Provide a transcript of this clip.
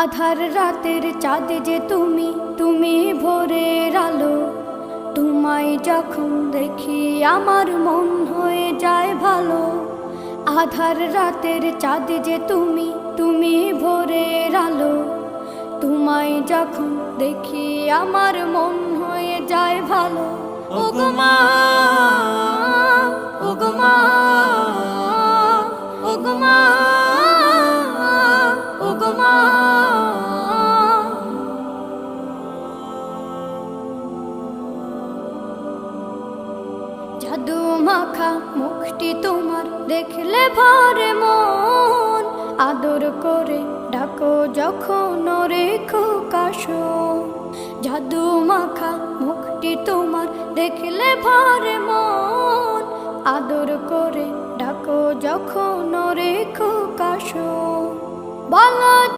আধার রাতের চাঁদ যে তুমি, তুমি ভোরের আলো। তোমায় যখন দেখি আমার মন হয়ে যায় ভালো। আধার রাতের চাঁদ যে তুমি, তুমি ভোরের আলো। তোমায় যখন দেখি আমার মন হয়ে যায় ভালো। ওগো মা, ওগো মা, ওগো মা, ওগো মা। জাদু মাখা মুখটি তোমার দেখলে ভরে মন। আদর করে ডাকো যখন রেখো কাশন। জাদু মাখা মুখটি তোমার দেখলে ভরে মন। আদর করে ডাকো যখন রেখো কাশন। বলো